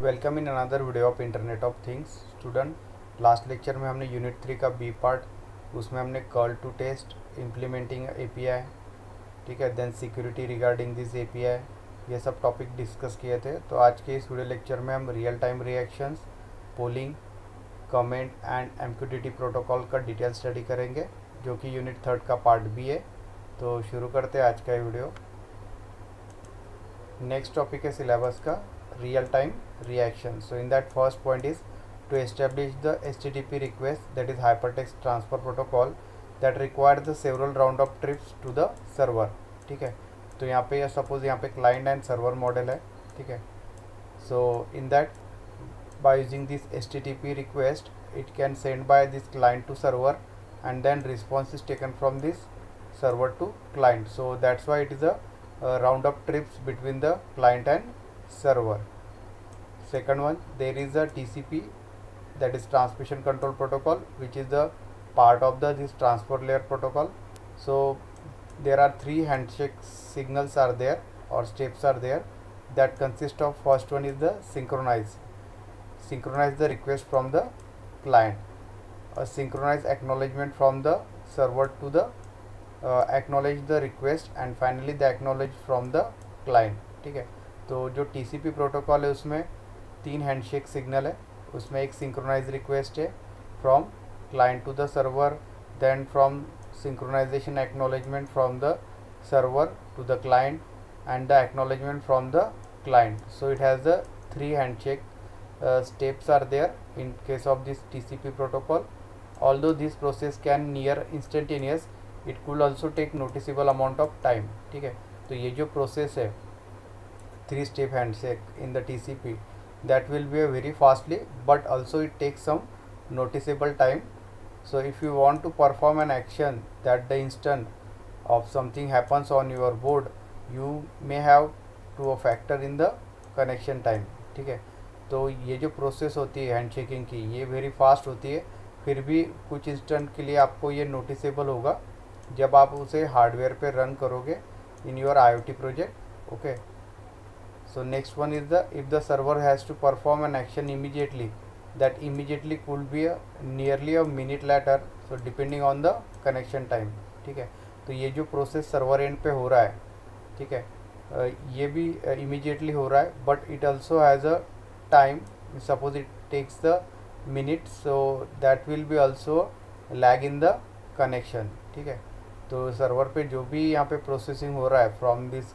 Welcome in another video of internet of things student. Last lecture में हमने unit 3 का B part, उसमें हमने curl to test, implementing API, ठीक है, then security regarding this API, ये सब टॉपिक डिस्कस किए थे। तो आज के इस वीडियो लेक्चर में हम real time reactions, polling, comment and MQTT protocol का डिटेल स्टडी करेंगे, जो कि यूनिट 3 का पार्ट भी है। तो शुरू करते हैं आज का ये वीडियो। नेक्स्ट टॉपिक है सिलेबस का real time reaction. So in that first point is to establish the HTTP request, that is hypertext transfer protocol, that requires the several round of trips to the server. ठीक है, तो यहाँ पे suppose यहाँ पे client and server model है, ठीक है। So in that by using this HTTP request it can send by this client to server and then response is taken from this server to client. So that's why it is a round of trips between the client and server. Second one, there is a TCP, that is transmission control protocol, which is the part of this transfer layer protocol. So there are 3 handshake signals are there or steps are there, that consist of first one is the synchronize the request from the client, a synchronize acknowledgement from the server to the acknowledge the request, and finally the acknowledge from the client. ठीक है, तो जो TCP protocol है उसमें 3 handshake signal है। उसमें एक synchronise request है from client to the server, then from synchronisation acknowledgement from the server to the client and the acknowledgement from the client. So it has the 3 handshake steps are there in case of this TCP protocol. Although this process can near instantaneous, it could also take noticeable amount of time. ठीक है, तो ये जो process है 3 step handshake in the TCP, that will be a very fastly, but also it takes some noticeable time. So if you want to perform an action that the instant of something happens on your board, you may have to factor in the connection time. ठीक है, तो ये जो process होती है handshaking की, ये very fast होती है, फिर भी कुछ इंस्टेंट के लिए आपको ये नोटिसेबल होगा जब आप उसे हार्डवेयर पे रन करोगे in your IoT project. Okay, so next one is the if the server has to perform an action immediately, that immediately could be nearly a minute later, so depending on the connection time. ठीक है, तो ये जो process server and पे हो रहा है, ठीक है, ये भी इमीडिएटली हो रहा है, but it also has a time. Suppose it takes the minute, so that will be also lag in the connection. ठीक है, तो सर्वर पे जो भी यहाँ पे प्रोसेसिंग हो रहा है from this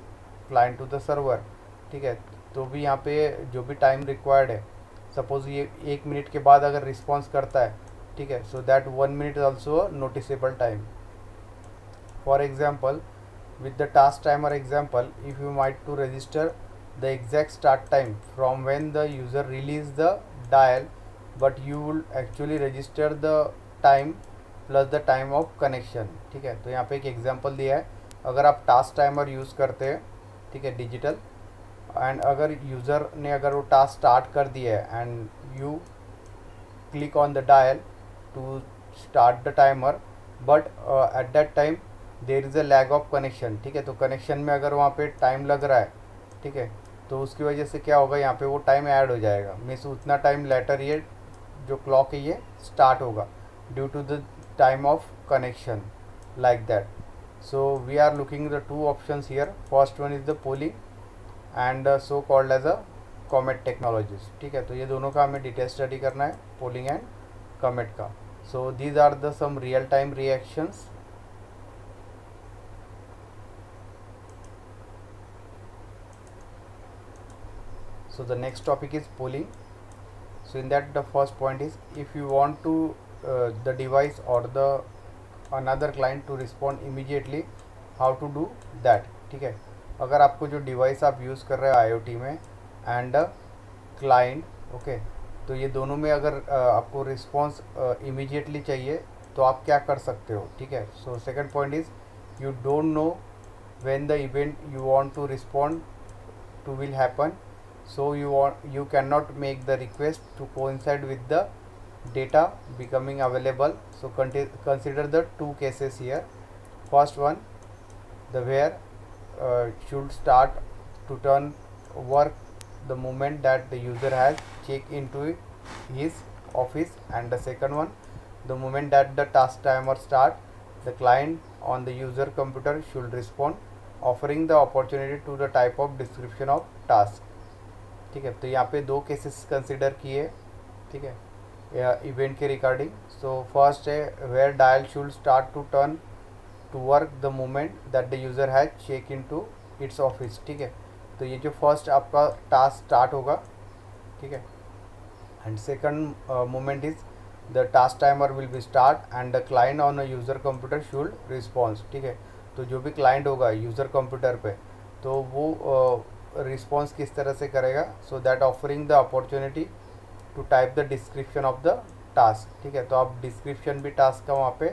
client to the server, ठीक है, तो भी यहाँ पे जो भी टाइम रिक्वायर्ड है, सपोज ये 1 मिनट के बाद अगर रिस्पॉन्स करता है, ठीक है, so that 1 minute is also noticeable time. For example, with the task timer example, if you might to register the exact start time from when the user release the dial, but you will actually register the time plus the time of connection. ठीक है, तो यहाँ पे एक example दिया है. अगर आप टास्क टाइमर यूज़ करते हैं, ठीक है, डिजिटल, एंड अगर यूज़र ने अगर वो टास्क स्टार्ट कर दिया है and you click on the dial to start the timer, but at that time there is a lag of connection. ठीक है, तो कनेक्शन में अगर वहाँ पे टाइम लग रहा है, ठीक है, तो उसकी वजह से क्या होगा, यहाँ पे वो टाइम ऐड हो जाएगा. मीन्स उतना टाइम लेटर ये जो क्लॉक है ये स्टार्ट होगा due to the time of connection, like that. So we are looking the 2 options here. First one is the polling and so called as a comet technologies. ठीक है, तो ये दोनों का हमें डिटेल स्टडी करना है, पोलिंग एंड कॉमेट का. So these are the some real time reactions. So the next topic is polling. So in that the first point is if you want to the device or the another client to respond immediately, how to do that. ठीक है, अगर आपको जो device आप use कर रहे हो IoT में एंड क्लाइंट, ओके, तो ये दोनों में अगर आपको रिस्पॉन्स इमीडिएटली चाहिए तो आप क्या कर सकते हो. ठीक है, so second point is you don't know when the event you want to respond to will happen. So you cannot make the request to coincide with the data becoming available. So consider the 2 cases here. First one, the where should start to turn work the moment that the user has checked into his office, and the second one, the moment that the task timer start, the client on the user computer should respond, offering the opportunity to the type of description of task. ठीक है, तो यहाँ पे दो cases consider किए, ठीक है, event के रिगार्डिंग. सो फर्स्ट है where dial should start to turn to work the moment that the user has check in to its office. ठीक है, तो ये जो फर्स्ट आपका टास्क स्टार्ट होगा, ठीक है, and second moment is the task timer will be start and the client on a user computer should response. ठीक है, तो जो भी क्लाइंट होगा यूज़र कंप्यूटर पे, तो वो रिस्पॉन्स किस तरह से करेगा, so that offering the opportunity to type the description of the task. ठीक है, तो आप डिस्क्रिप्शन भी टास्क का वहाँ पे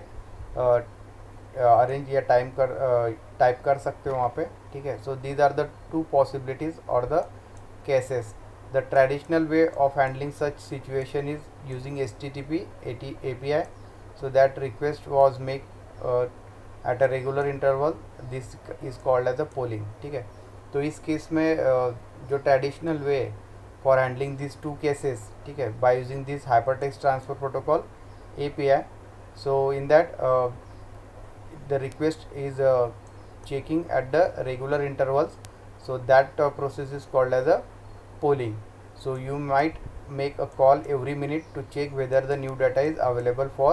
अरेंज या टाइप कर सकते हो वहाँ पे. ठीक है, so these are the two possibilities और the cases. The traditional way of handling such situation is using HTTP API, so that request was make at a regular interval. This is called as a polling. ठीक है, तो इस case में जो traditional way for handling this two cases, ठीक है, by using this hypertext transfer protocol API. So in that the request is checking at the regular intervals, so that process is called as a polling. So you might make a call every minute to check whether the new data is available for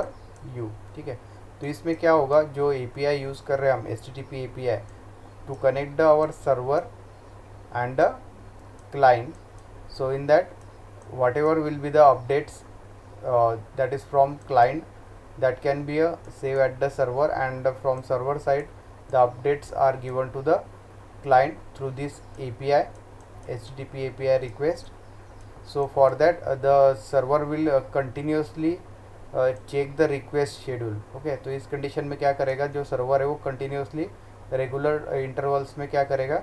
you. ठीक है, तो इसमें क्या होगा, जो API use कर रहे हैं हम HTTP API to connect our server and the client. So in that whatever will be the updates that is from client, that can be save at the server, and from server side the updates are given to the client through this API, HTTP API request. So for that the server will continuously check the request schedule. Okay, तो इस condition में क्या करेगा, जो server है वो continuously regular intervals में क्या करेगा,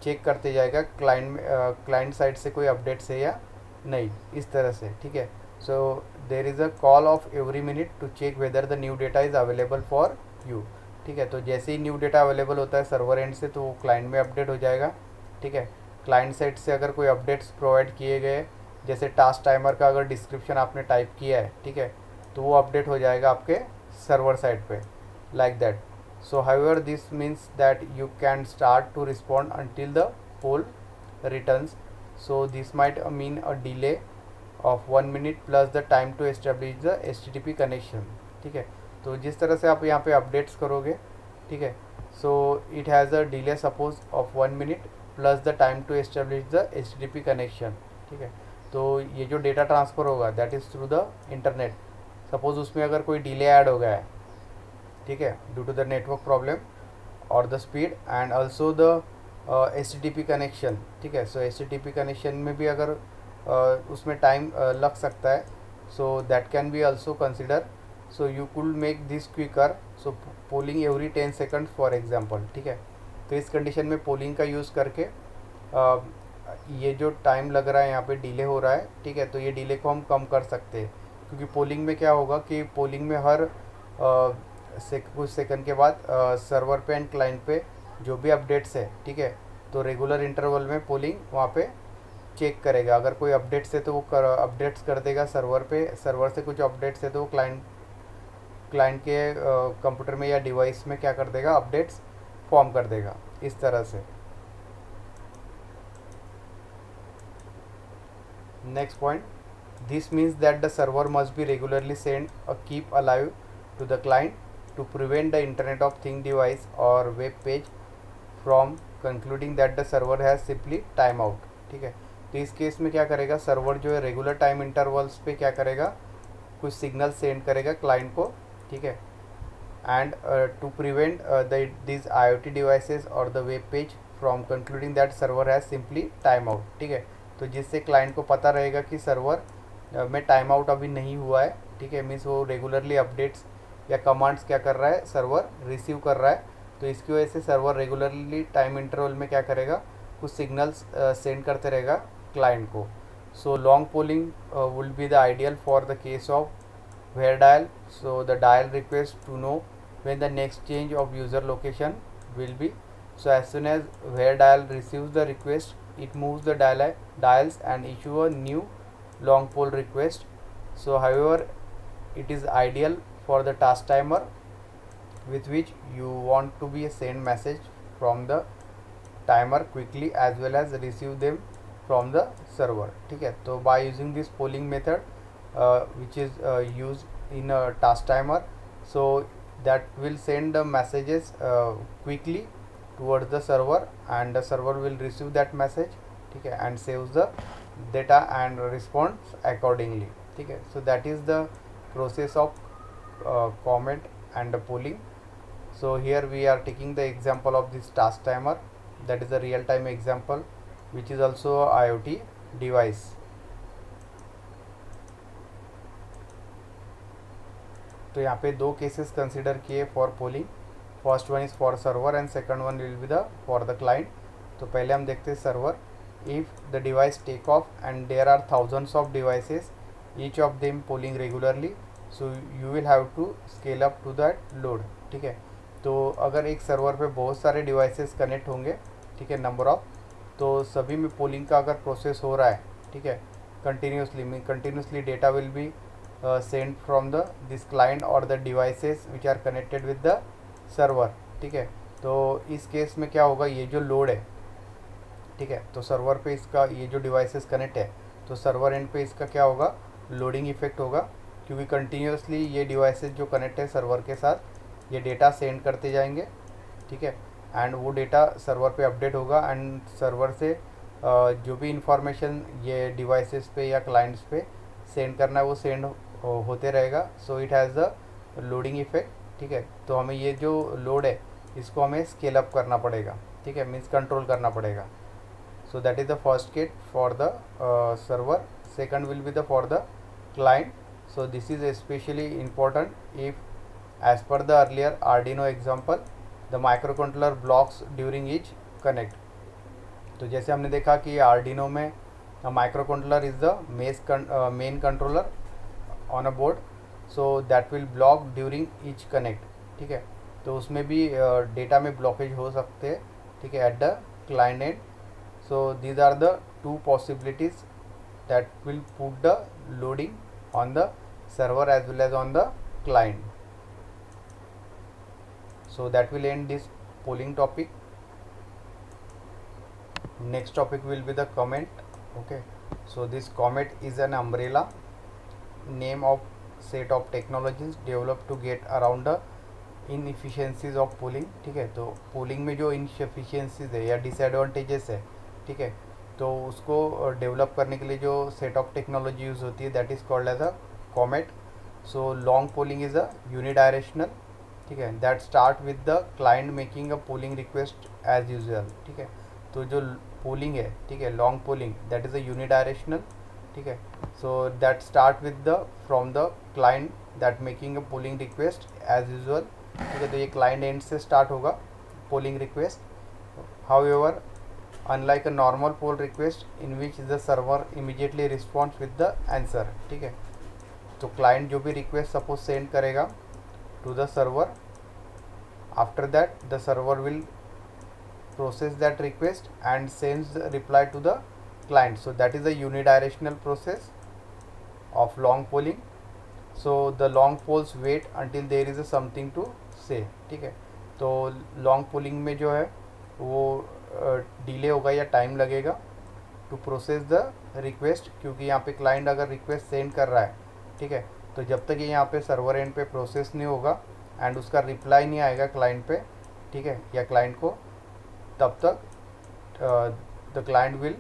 चेक करते जाएगा क्लाइंट साइड से कोई अपडेट्स है या नहीं, इस तरह से. ठीक है, so there is a call of every minute to check whether the new data is available for you. ठीक है, तो जैसे ही न्यू डेटा अवेलेबल होता है सर्वर एंड से, तो वो क्लाइंट में अपडेट हो जाएगा. ठीक है, क्लाइंट साइड से अगर कोई अपडेट्स प्रोवाइड किए गए, जैसे टास्क टाइमर का अगर डिस्क्रिप्शन आपने टाइप किया है, ठीक है, तो वो अपडेट हो जाएगा आपके सर्वर साइड पे, like that. So however this means that you can start to respond until the poll returns. So this might mean a delay of 1 minute plus the time to establish the HTTP connection. ठीक है, तो जिस तरह से आप यहाँ पे updates करोगे, ठीक है, so it has a delay suppose of 1 minute plus the time to establish the HTTP connection. ठीक है, तो ये जो डेटा ट्रांसफ़र होगा that is through the internet. Suppose उसमें अगर कोई डिले ऐड हो गया है, ठीक है, due to the network problem और the speed and also the HTTP connection. ठीक है, सो HTTP कनेक्शन में भी अगर उसमें टाइम लग सकता है, so that can be also consider. So you could make this quicker, so polling every 10 seconds for example. ठीक है, तो इस कंडीशन में पोलिंग का यूज़ करके ये जो टाइम लग रहा है यहाँ पे डिले हो रहा है, ठीक है, तो ये डिले को हम कम कर सकते हैं. क्योंकि पोलिंग में क्या होगा कि पोलिंग में हर कुछ सेकंड के बाद सर्वर पे एंड क्लाइंट पे जो भी अपडेट्स है, ठीक है, तो रेगुलर इंटरवल में पोलिंग वहाँ पे चेक करेगा. अगर कोई अपडेट्स है तो वो अपडेट्स कर देगा सर्वर पे, सर्वर से कुछ अपडेट्स है तो वो क्लाइंट के कंप्यूटर में या डिवाइस में क्या कर देगा, अपडेट्स फॉर्म कर देगा, इस तरह से. Next point, this means that the server must be regularly send a keep alive to the client to prevent the internet of thing device और web page from concluding that the server has simply time out. ठीक है, तो इस case में क्या करेगा, server जो है रेगुलर टाइम इंटरवल्स पे क्या करेगा, कुछ सिग्नल सेंड करेगा क्लाइंट को. ठीक है, and to prevent this IoT devices और the web page from concluding that server has simply time out. ठीक है, तो जिससे क्लाइंट को पता रहेगा कि सर्वर में टाइम आउट अभी नहीं हुआ है. ठीक है, मीन्स वो रेगुलरली अपडेट्स या कमांड्स क्या कर रहा है, सर्वर रिसीव कर रहा है. तो इसकी वजह से सर्वर रेगुलरली टाइम इंटरवल में क्या करेगा, कुछ सिग्नल्स सेंड करते रहेगा क्लाइंट को. सो long polling will be the ideal for the case of where dial. So the dial request to know when the next change of user location will be. So as soon as where dial receives the request it moves the dials and issue a new long poll request. So however, it is ideal for the task timer with which you want to be send message from the timer quickly as well as receive them from the server. ठीक है, तो by using this polling method which is used in a task timer, so that will send the messages quickly towards the server and the server will receive that message, ठीक है, and saves the data and responds accordingly. ठीक है, so that is the process of comment and polling. So here we are taking the example of this task timer, that is a real time example which is also a IoT device. तो यहाँ पे दो cases consider किए for polling. First one is for server and second one will be the for the client. तो पहले हम देखते हैं server. If the device take off and there are thousands of devices, each of them polling regularly, so you will have to scale up to that load. ठीक है, तो अगर एक सर्वर पे बहुत सारे डिवाइसेस कनेक्ट होंगे, ठीक है, नंबर ऑफ, तो सभी में पोलिंग का अगर प्रोसेस हो रहा है, ठीक है, continuously data will be send from the this client और the devices which are connected with the server. ठीक है, तो इस केस में क्या होगा, ये जो लोड है, ठीक है, तो सर्वर पे इसका ये जो डिवाइसेस कनेक्ट है, तो सर्वर एंड पे इसका क्या होगा, लोडिंग इफेक्ट होगा, क्योंकि कंटिन्यूसली ये डिवाइसेस जो कनेक्ट है सर्वर के साथ, ये डेटा सेंड करते जाएंगे. ठीक है, एंड वो डेटा सर्वर पे अपडेट होगा एंड सर्वर से जो भी इंफॉर्मेशन ये डिवाइसेस पे या क्लाइंट्स पे सेंड करना है वो सेंड होते रहेगा. सो it has the loading effect. ठीक है, तो हमें ये जो लोड है इसको हमें स्केल अप करना पड़ेगा. ठीक है, मीन्स कंट्रोल करना पड़ेगा. सो that is the first case for the server. Second will be the for the client. So this is especially important if, as per the earlier Arduino example, the microcontroller blocks during each connect. तो जैसे हमने देखा कि Arduino में microcontroller is the main controller on a board, so that will block during each connect. ठीक है, तो उसमें भी डेटा में ब्लॉकेज हो सकते हैं. ठीक है, at the client end. So these are the two possibilities that will put the loading on the server as well as on the client. So that will end this polling topic. Next topic will be the comment. Okay, so this comment is an umbrella name of set of technologies developed to get around the inefficiencies of polling. ठीक है, तो polling में जो inefficiencies है या disadvantages है, ठीक है, तो उसको डेवलप करने के लिए जो सेट ऑफ टेक्नोलॉजी यूज़ होती है that is called as a comet. So long polling is a unidirectional. ठीक है, that start with the client making a polling request as usual. ठीक है, तो जो पोलिंग है, ठीक है, long polling, that is a unidirectional. ठीक है, so that start with the from the client that making a polling request as usual. ठीक है, तो ये क्लाइंट एंड से स्टार्ट होगा polling request. However, unlike a normal poll request in which the server immediately responds with the answer. ठीक है, तो client जो भी रिक्वेस्ट सपोज सेंड करेगा to the server, after that the server will process that request and sends reply to the client. So that is a unidirectional process of long polling. So the long polls wait until there is a something to say. ठीक है, तो long polling में जो है वो delay होगा या time लगेगा टू प्रोसेस द रिक्वेस्ट, क्योंकि यहाँ पे क्लाइंट अगर रिक्वेस्ट सेंड कर रहा है, ठीक है, तो जब तक ये यहाँ पे सर्वर एंड पे प्रोसेस नहीं होगा एंड उसका रिप्लाई नहीं आएगा क्लाइंट पे, ठीक है, या क्लाइंट को, तब तक the client will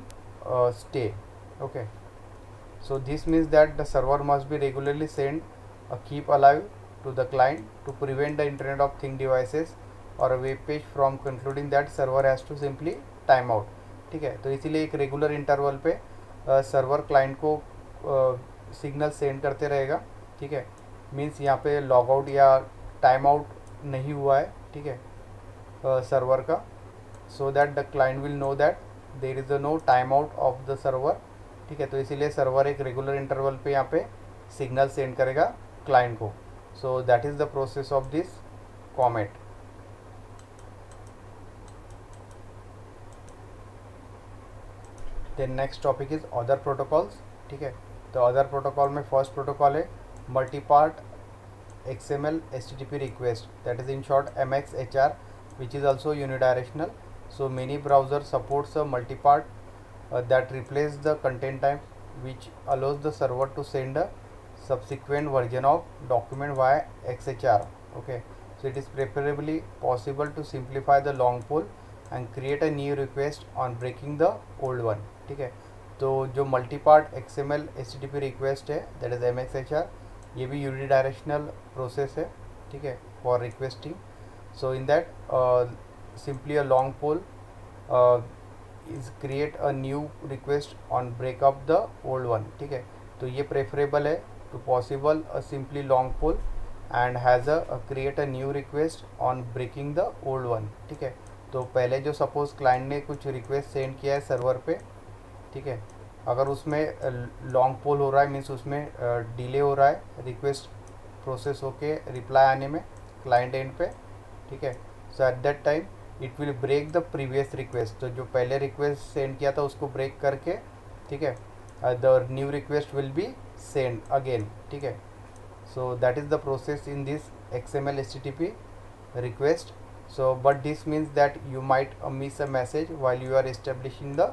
stay. Okay, so this means that the server must be regularly send a keep alive to the client to prevent the internet of thing devices और a web page from concluding that server has to simply time out. ठीक है, तो इसीलिए एक regular interval पे server client को signal send करते रहेगा. ठीक है, मीन्स यहाँ पे लॉग आउट या टाइम आउट नहीं हुआ है, ठीक है, सर्वर का, so that the client will know that there is no time out of the server. ठीक है, तो इसीलिए सर्वर एक रेगुलर इंटरवल पे यहाँ पे सिग्नल सेंड करेगा क्लाइंट को. So that is the process of this comet. Then next topic is other protocols, ठीक है। तो अदर प्रोटोकॉल में फर्स्ट प्रोटोकॉल है multi part XML HTTP request, that is in short MXHR, which is also unidirectional. So many browsers supports a multi-part that replace the content type, which allows the server to send a subsequent version of document via XHR. Okay, so it is preferably possible to simplify the long poll and create a new request on breaking the old one, ठीक है। तो जो multi part XML HTTP request है that is MXHR, ये भी unidirectional process है, ठीक है, for requesting. So in that simply a long poll is create a new request on breakup the old one, ठीक है। तो ये प्रेफरेबल है to possible a simply long poll and has a create a new request on breaking the old one, ठीक है। तो पहले जो सपोज क्लाइंट ने कुछ रिक्वेस्ट सेंड किया है सर्वर पे, ठीक है, अगर उसमें लॉन्ग पोल हो रहा है मीन्स उसमें डिले हो रहा है रिक्वेस्ट प्रोसेस होके रिप्लाई आने में क्लाइंट एंड पे, ठीक है। So at that time it will break the previous request, तो जो पहले रिक्वेस्ट सेंड किया था उसको ब्रेक करके, ठीक है, the new request will be send again, ठीक है। So that is the process in this XML HTTP request. So but this means that you might miss a message while you are establishing the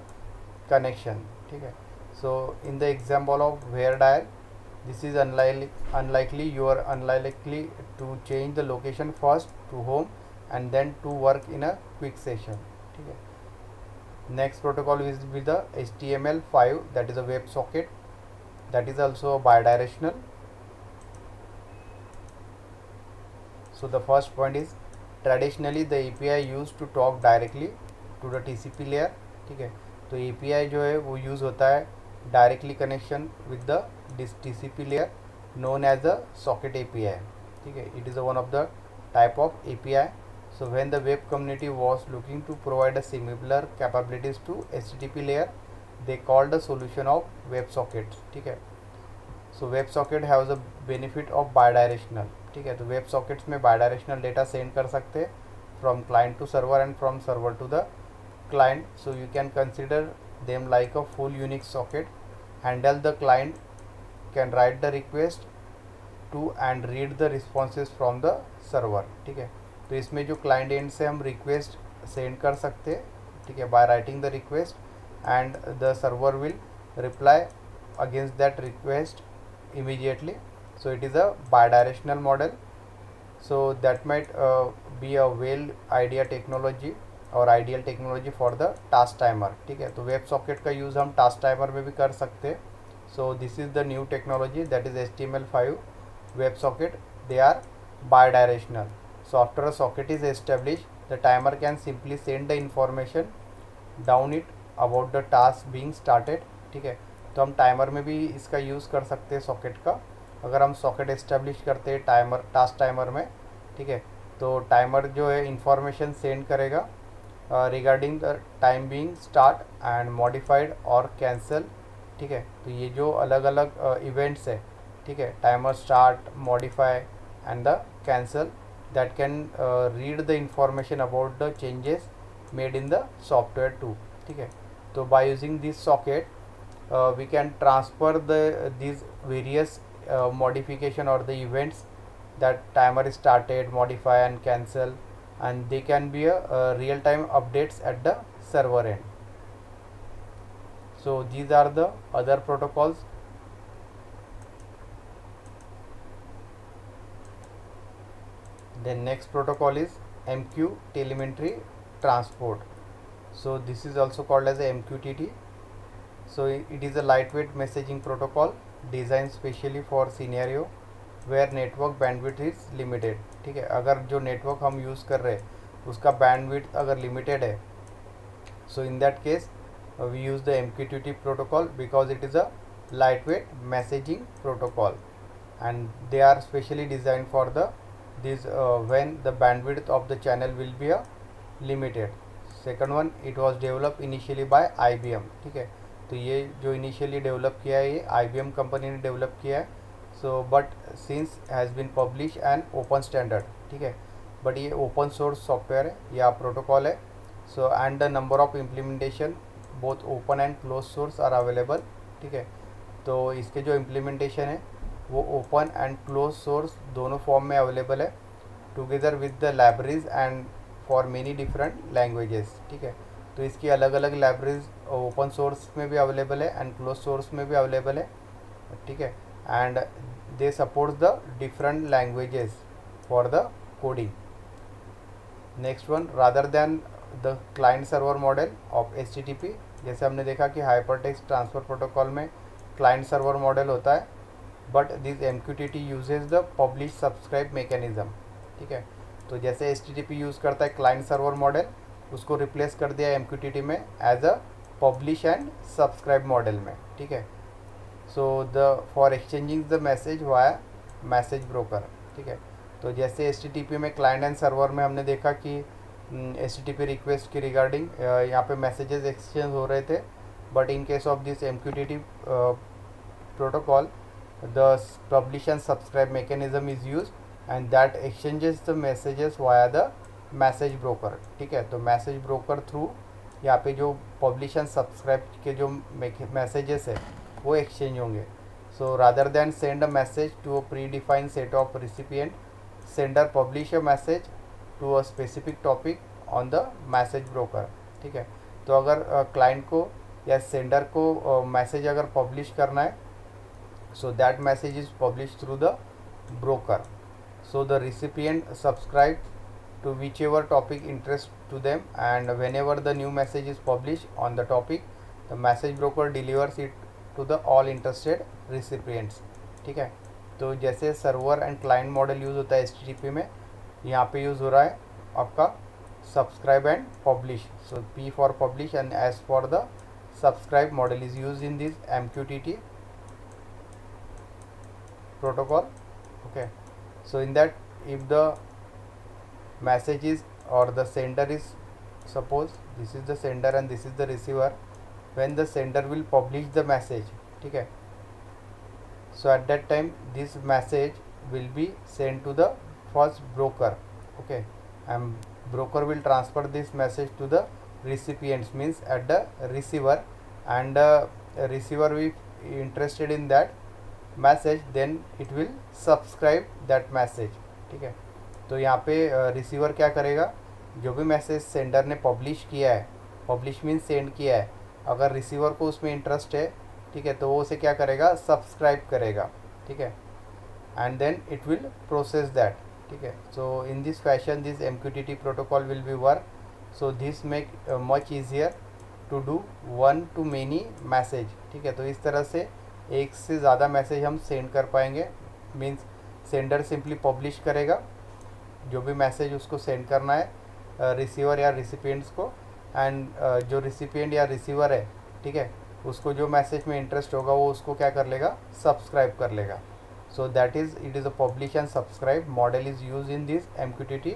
connection, ठीक है। So in the example of where dial, this is unlikely you are unlikely to change the location first to home and then to work in a quick session, ठीक है। Next protocol is with the HTML5, that is a WebSocket, that is also bidirectional. So the first point is traditionally the API used to talk directly to the TCP layer, ठीक है। तो API जो है वो use होता है directly connection with the TCP layer known as the socket API, ठीक है। It is one of the type of API. So when the web community was looking to provide a similar capabilities to HTTP layer, they called the solution of WebSockets, ठीक है। So WebSocket has a benefit of bidirectional, ठीक है। तो WebSockets में bidirectional data send कर सकते हैं from client to server and from server to the client. So you can consider them like a full Unix socket. Handle the client can write the request to and read the responses from the server, ठीक है। तो इसमें जो client end से हम request send कर सकते हैं, ठीक है, by writing the request and the server will reply against that request immediately. So it is a bidirectional model. So that might be a well idea technology और ideal technology for the task timer, ठीक है। तो web socket का use हम task timer में भी कर सकते हैं। So this is the new technology that is HTML5 web socket, they are bidirectional. So after a socket is established, the timer can simply send the information down it about the task being started, ठीक है। तो हम timer में भी इसका use कर सकते हैं सॉकेट का। अगर हम सॉकेट एस्टेब्लिश करते हैं टाइमर टास्क टाइमर में, ठीक है, तो टाइमर जो है इंफॉर्मेशन सेंड करेगा regarding the time being start and modified और कैंसिल, ठीक है। तो ये जो अलग अलग इवेंट्स है, ठीक है, timer start, modify and the cancel, that can read the information about the changes made in the software to, ठीक है। तो by using this socket we can transfer these various modification or the events that timer started, modify and cancel, and they can be a real-time updates at the server end. So these are the other protocols. The next protocol is MQ telemetry transport. So this is also called as a MQTT. So it is a lightweight messaging protocol designed specially for scenario where network bandwidth is limited, ठीक है। अगर जो network हम use कर रहे हैं उसका bandwidth अगर लिमिटेड है, so in that case we use the MQTT protocol because it is a lightweight messaging protocol and they are specially designed for when the bandwidth of the channel will be limited. Second one, it was developed initially by IBM, ठीक है। तो ये जो initially develop किया है ये IBM company ने develop किया है। So but since has been publish an open standard, ठीक है, बट ये ओपन सोर्स सॉफ्टवेयर है या प्रोटोकॉल है। So and the number of implementation both open and close source are available. ठीक है, तो इसके जो इम्प्लीमेंटेशन है वो ओपन एंड क्लोज सोर्स दोनों फॉर्म में अवेलेबल है, together with the libraries and for many different languages. ठीक है, तो इसकी अलग अलग लाइब्रेरीज ओपन सोर्स में भी अवेलेबल है एंड क्लोज सोर्स में भी अवेलेबल है। ठीक है, and they supports the different languages for the coding. Next one, rather than the client server model of HTTP, जैसे हमने देखा कि हाइपरटेक्स्ट ट्रांसफ़र प्रोटोकॉल में क्लाइंट सर्वर मॉडल होता है, but this MQTT uses the publish subscribe mechanism. ठीक है, तो जैसे HTTP यूज़ करता है क्लाइंट सर्वर मॉडल, उसको रिप्लेस कर दिया MQTT में as a publish and subscribe model में। ठीक है, so the for exchanging the message via message broker. ठीक है, तो जैसे HTTP में क्लाइंट एंड सर्वर में हमने देखा कि HTTP रिक्वेस्ट की रिगार्डिंग यहाँ पे मैसेजेस एक्सचेंज हो रहे थे, but in case of this MQTT protocol the publish and subscribe mechanism is use and that exchanges the messages via the message broker. ठीक है, तो मैसेज ब्रोकर थ्रू यहाँ पे जो पब्लिश एंड सब्सक्राइब के जो मैसेजेस है वो एक्सचेंज होंगे। So rather than send a message to a predefined set of recipient, sender publish a message to a specific topic on the message broker. ठीक है, तो अगर क्लाइंट को या सेंडर को मैसेज अगर पब्लिश करना है, so that message is publish through the broker. So the recipient subscribe to whichever topic interest to them, and whenever the new message is published on the topic, the message broker delivers it to the all interested recipients। ठीक है, तो जैसे server and client model use होता है HTTP में, यहाँ पे use हो रहा है आपका subscribe and publish. So P for publish and S for the subscribe model is use in this MQTT protocol। okay, so in that if the message is or the sender is, suppose this is the sender and this is the receiver, when the sender will publish the message, ठीक है, so at that time this message will be sent to the first broker। okay, and broker will transfer this message to the recipients, means at the receiver, and receiver will interested in that message, then it will subscribe that message। ठीक है, तो यहाँ पे receiver क्या करेगा, जो भी message sender ने पब्लिश किया है, पब्लिश मीन सेंड किया है, अगर रिसीवर को उसमें इंटरेस्ट है, ठीक है, तो वो उसे क्या करेगा, सब्सक्राइब करेगा। ठीक है, and then it will process that. ठीक है, so in this fashion this MQTT protocol will be work, so this make much easier to do one to many message. ठीक है, तो इस तरह से एक से ज़्यादा मैसेज हम सेंड कर पाएंगे। मीन्स सेंडर सिंपली पब्लिश करेगा जो भी मैसेज उसको सेंड करना है रिसीवर या रिसिपिएंट्स को, एंड जो रिसिपिएंट या रिसीवर है, ठीक है, उसको जो मैसेज में इंटरेस्ट होगा वो उसको क्या कर लेगा, सब्सक्राइब कर लेगा। So that is it is a publish and subscribe model is use in this MQTT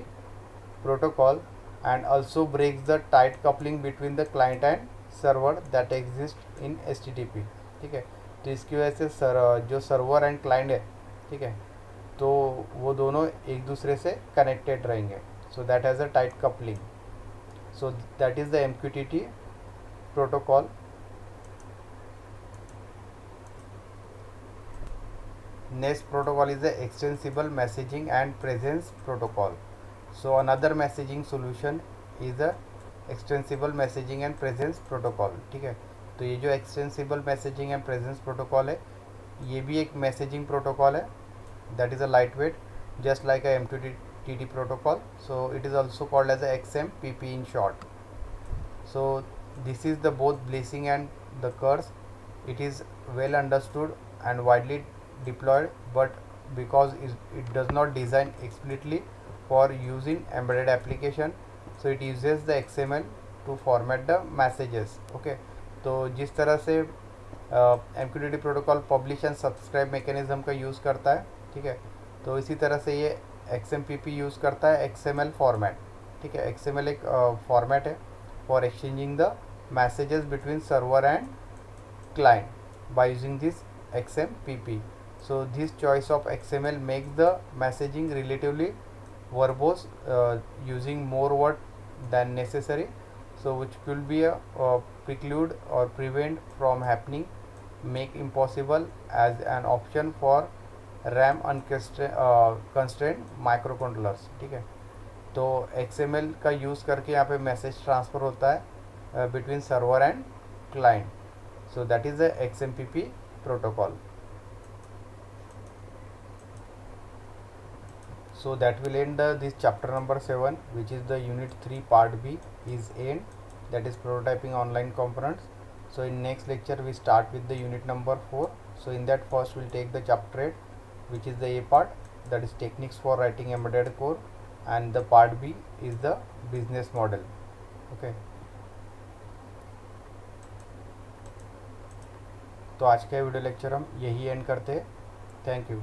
protocol and also breaks the tight coupling between the client and server that exist in HTTP। ठीक है, तो इसकी वजह से जो server and client है, ठीक है, तो वो दोनों एक दूसरे से कनेक्टेड रहेंगे। So that has a tight coupling. So that is the MQTT protocol. Next protocol is the extensible messaging and presence protocol. So another messaging solution is the extensible messaging and presence protocol. ठीक है, तो ये जो extensible messaging and presence protocol है, ये भी एक messaging protocol है, that is a lightweight just like a MQTT protocol, so it is also called as a XMPP in short. So this is the both blessing and the curse. It is well understood and widely deployed, but because it does not design explicitly for use in embedded application, so it uses the XML to format the messages। okay, तो जिस तरह से MQTT protocol publish and subscribe mechanism का use करता है, ठीक है, तो इसी तरह से ये XMPP यूज़ करता है XML फॉर्मेट। ठीक है, XML एक फॉर्मेट है for exchanging the messages between server and client bye using this XMPP। So this choice of XML makes the messaging relatively verbose using more word than necessary, so which will be a preclude or prevent from happening, make impossible as an option for RAM constrained microcontrollers. ठीक है, तो XML का use करके यहाँ पे message transfer होता है between server and client. So that is the XMPP protocol. So that will end this chapter number 7, which is the unit 3 part B is end, that is prototyping online components. So in next lecture we start with the unit number 4. So in that first we'll take the chapter 8, which is the A part, that is techniques for writing embedded code, and the part B is the business model. Okay. तो आज का video lecture हम यही and करते हैं. Thank you.